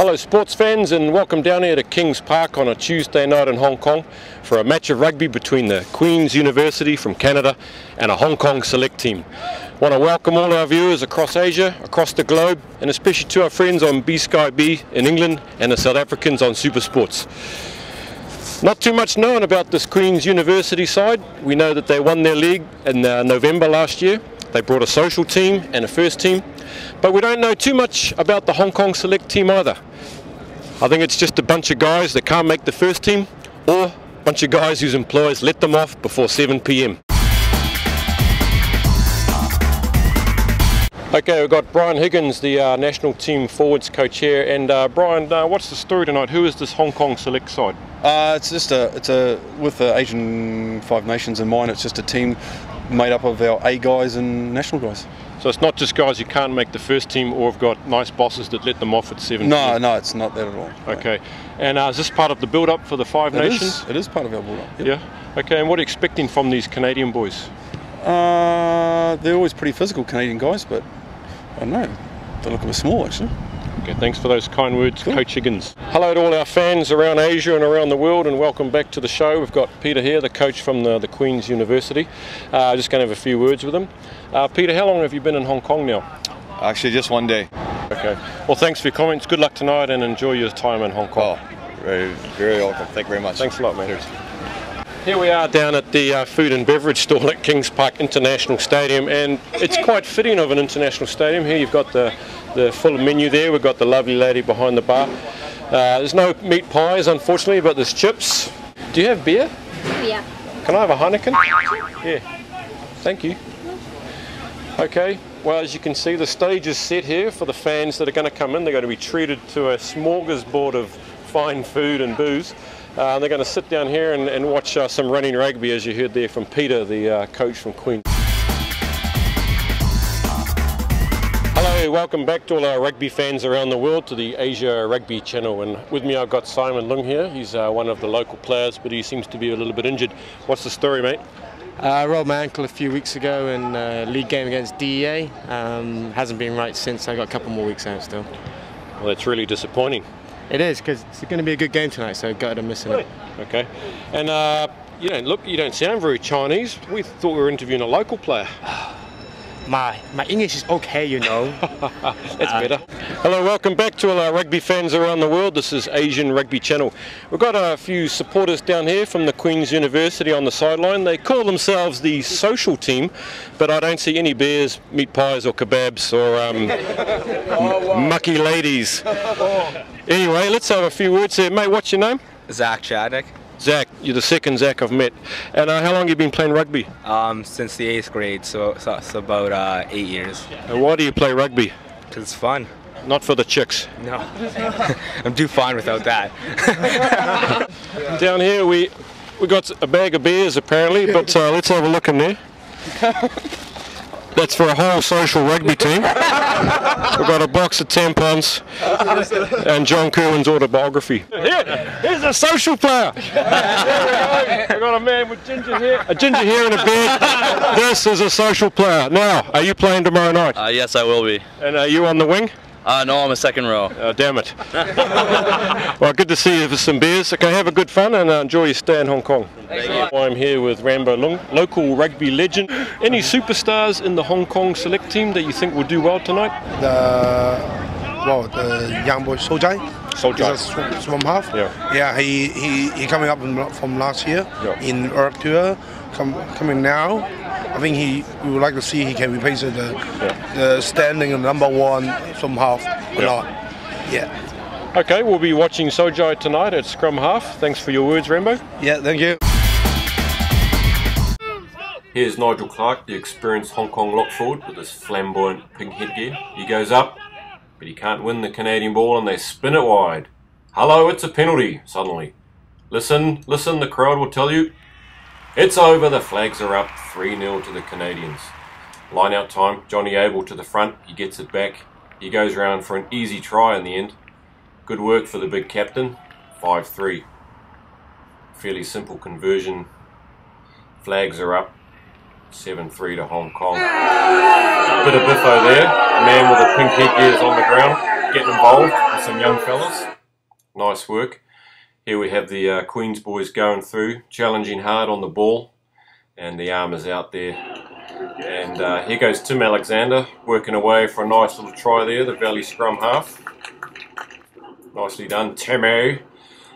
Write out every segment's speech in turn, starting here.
Hello sports fans, and welcome down here to Kings Park on a Tuesday night in Hong Kong for a match of rugby between the Queen's University from Canada and a Hong Kong select team. Want to welcome all our viewers across Asia, across the globe, and especially to our friends on B-Sky B in England and the South Africans on Super Sports. Not too much known about this Queen's University side. We know that they won their league in November last year. They brought a social team and a first team, but we don't know too much about the Hong Kong select team either. I think it's just a bunch of guys that can't make the first team, or a bunch of guys whose employers let them off before 7 p.m. Okay, we've got Brian Higgins, the national team forwards coach here, and Brian, what's the story tonight? Who is this Hong Kong select side? It's with the Asian Five Nations in mind. It's just a team made up of our A guys and national guys. So it's not just guys who can't make the first team or have got nice bosses that let them off at 7 No, it's not that at all. Okay, and is this part of the build-up for the Five Nations? It is part of our build-up. Yep. Yeah. Okay, and what are you expecting from these Canadian boys? They're always pretty physical Canadian guys, but I don't know. They look a bit small actually. Okay, thanks for those kind words, Cool. Coach Higgins. Hello to all our fans around Asia and around the world, and welcome back to the show. We've got Peter here, the coach from the Queen's University. Just going to have a few words with him. Peter, how long have you been in Hong Kong now? Actually, just one day. Okay. Well, thanks for your comments. Good luck tonight and enjoy your time in Hong Kong. Oh, very welcome. Thank you very much. Thanks a lot, mate. Here we are down at the food and beverage stall at Kings Park International Stadium, and it's quite fitting of an international stadium. Here you've got the full menu there. We've got the lovely lady behind the bar. There's no meat pies, unfortunately, but there's chips. Do you have beer? Yeah. Can I have a Heineken? Yeah. Thank you. Okay. Well, as you can see, the stage is set here for the fans that are going to come in. They're going to be treated to a smorgasbord of fine food and booze. They're going to sit down here and watch some running rugby, as you heard there from Peter, the coach from Queen. Hello, welcome back to all our rugby fans around the world to the Asia Rugby Channel. And with me I've got Simon Lung here. He's one of the local players, but he seems to be a little bit injured. What's the story, mate? I rolled my ankle a few weeks ago in a league game against DEA. Hasn't been right since. I got a couple more weeks out still. Well, that's really disappointing. It is, because it's going to be a good game tonight, so gutted I'm missing it. Okay. And you don't sound very Chinese. We thought we were interviewing a local player. My English is okay, you know. That's better. Hello, welcome back to all our rugby fans around the world. This is Asian Rugby Channel. We've got a few supporters down here from the Queen's University on the sideline. They call themselves the social team, but I don't see any beers, meat pies or kebabs or mucky ladies. Anyway, let's have a few words here. Mate, what's your name? Zach Chadnick. Zach, you're the second Zach I've met. And how long have you been playing rugby? Since the 8th grade, so about 8 years. And why do you play rugby? Because it's fun. Not for the chicks. No, I'm too fine without that. Down here we got a bag of beers apparently, but let's have a look in there. That's for a whole social rugby team. We've got a box of tampons and John Kerwin's autobiography. Here's a social player. There we go. We've got a man with ginger hair and a beard. This is a social player. Now, are you playing tomorrow night? Yes, I will be. And are you on the wing? No, I'm a second row. Damn it. Well, good to see you for some beers. Okay, have a good fun and enjoy your stay in Hong Kong. Thank you. I'm here with Rambo Lung, local rugby legend. Any superstars in the Hong Kong select team that you think will do well tonight? The young boy Sojai. Sojai. He's a swim half. Yeah, he coming up from last year in Earth Tour. Coming now. I think we would like to see he can replace the standing #1 swim half or not. Yeah. Okay, we'll be watching Sojai tonight at scrum half. Thanks for your words, Rambo. Yeah, thank you. Here's Nigel Clark, the experienced Hong Kong lock forward with his flamboyant pink headgear. He goes up, but he can't win the Canadian ball and they spin it wide. Hello, it's a penalty, suddenly. Listen, the crowd will tell you. It's over, the flags are up, 3-0 to the Canadians. Line out time, Johnny Abel to the front, he gets it back. He goes round for an easy try in the end. Good work for the big captain, 5-3. Fairly simple conversion. Flags are up. 7-3 to Hong Kong. A bit of biffo there. A man with a pink headgear is on the ground, getting involved with some young fellas. Nice work. Here we have the Queens boys going through, challenging hard on the ball, and the arm is out there. And here goes Tim Alexander, working away for a nice little try there, the Valley scrum half. Nicely done, Timmy.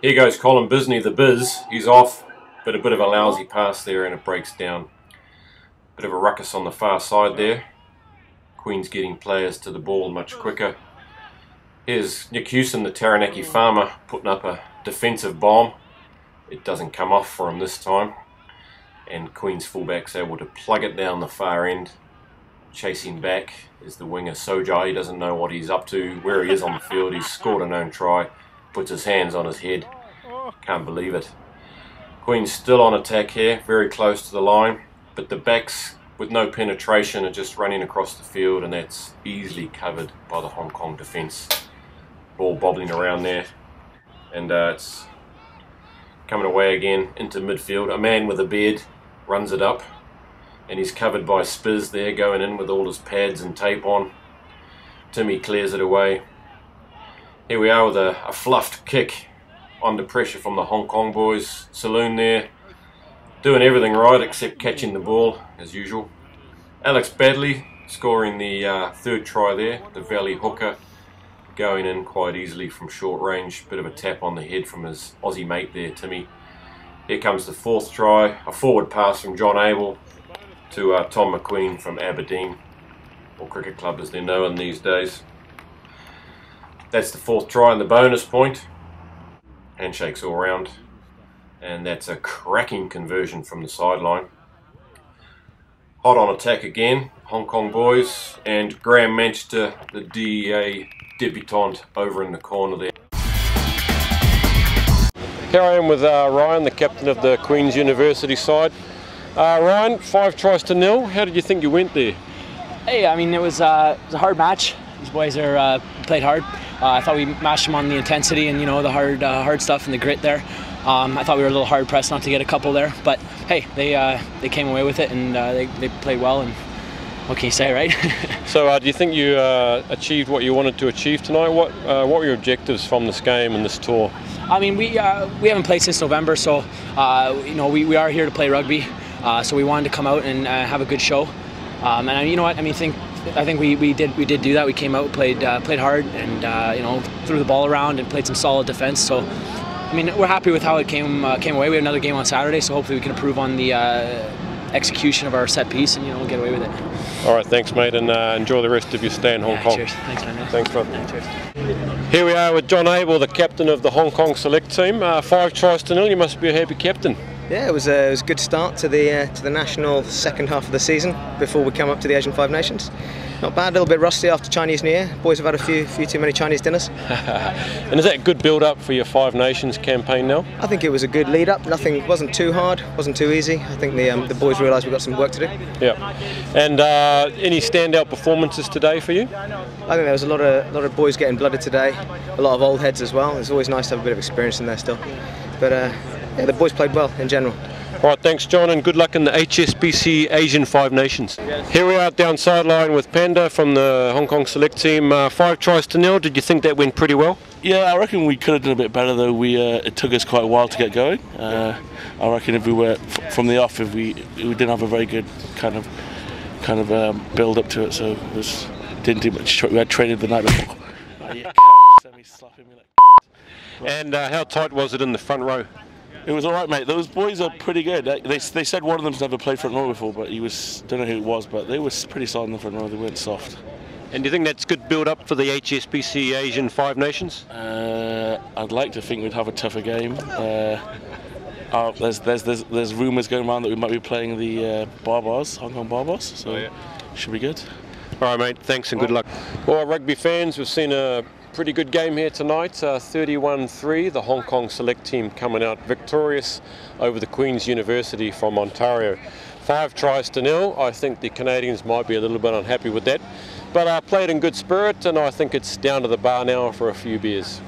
Here goes Colin Bisney, the Biz. He's off, but a bit of a lousy pass there and it breaks down. Bit of a ruckus on the far side there. Queen's getting players to the ball much quicker. Here's Nick Hewson, the Taranaki farmer, putting up a defensive bomb. It doesn't come off for him this time. And Queen's fullback's able to plug it down the far end. Chasing back is the winger Sojai. He doesn't know what he's up to, where he is on the field. He's scored a known try, puts his hands on his head. Can't believe it. Queen's still on attack here, very close to the line, but the backs with no penetration are just running across the field, and that's easily covered by the Hong Kong defence. Ball bobbling around there, and it's coming away again into midfield. A man with a beard runs it up, and he's covered by Spiz there, going in with all his pads and tape on. Timmy clears it away. Here we are with a fluffed kick under pressure from the Hong Kong boys. Saloon there, doing everything right except catching the ball as usual. Alex Badley scoring the third try there, the Valley hooker, going in quite easily from short range. Bit of a tap on the head from his Aussie mate there, Timmy. Here comes the fourth try, a forward pass from John Abel to Tom McQueen from Aberdeen, or Cricket Club as they're known these days. That's the fourth try and the bonus point. Handshakes all round, and that's a cracking conversion from the sideline. Hot on attack again, Hong Kong boys, and Graham Manchester, the DEA debutant, over in the corner there. Here I am with Ryan, the captain of the Queen's University side. Ryan, 5 tries to 0. How did you think you went there? Hey, I mean, it was a hard match. These boys are played hard. I thought we matched them on the intensity and, you know, the hard stuff and the grit there. I thought we were a little hard pressed not to get a couple there, but hey, they came away with it, and they played well. And what can you say, right? So, do you think you achieved what you wanted to achieve tonight? What were your objectives from this game and this tour? I mean, we haven't played since November, so you know, we are here to play rugby. So we wanted to come out and have a good show. And you know what? I mean, I think we did do that. We came out, played hard, and you know, threw the ball around and played some solid defense. So, I mean, we're happy with how it came away. We have another game on Saturday, so hopefully we can improve on the execution of our set piece and, you know, get away with it. All right, thanks, mate, and enjoy the rest of your stay in Hong Kong. Cheers. Thanks, man. Thanks, brother. Yeah, cheers. Here we are with John Abel, the captain of the Hong Kong select team. 5 tries to 0. You must be a happy captain. Yeah, it was a good start to the national second half of the season before we come up to the Asian Five Nations. Not bad, a little bit rusty after Chinese New Year. Boys have had a few too many Chinese dinners. And is that a good build-up for your Five Nations campaign now? I think it was a good lead-up. Wasn't too hard, wasn't too easy. I think the boys realised we've got some work to do. Yeah. And any standout performances today for you? I think there was a lot of boys getting blooded today. A lot of old heads as well. It's always nice to have a bit of experience in there still. But yeah, the boys played well in general. All right, thanks, John, and good luck in the HSBC Asian Five Nations. Here we are down sideline with Panda from the Hong Kong select team. 5 tries to 0. Did you think that went pretty well? Yeah, I reckon we could have done a bit better, though. It took us quite a while to get going. I reckon if we were from the off, if we didn't have a very good kind of build up to it, so it didn't do much. We had training the night before. Semi-slapping me like. And how tight was it in the front row? It was all right, mate. Those boys are pretty good. They said one of them's never played front row before, but don't know who it was, but they were pretty solid in the front row. They weren't soft. And do you think that's good build-up for the HSBC Asian Five Nations? I'd like to think we'd have a tougher game. There's rumours going around that we might be playing the Barbars, Hong Kong Barbars, so should be good. All right, mate. Thanks and good luck. Well, rugby fans, we've seen a pretty good game here tonight. 31-3, the Hong Kong select team coming out victorious over the Queen's University from Ontario. 5 tries to 0. I think the Canadians might be a little bit unhappy with that, but played in good spirit, and I think it's down to the bar now for a few beers.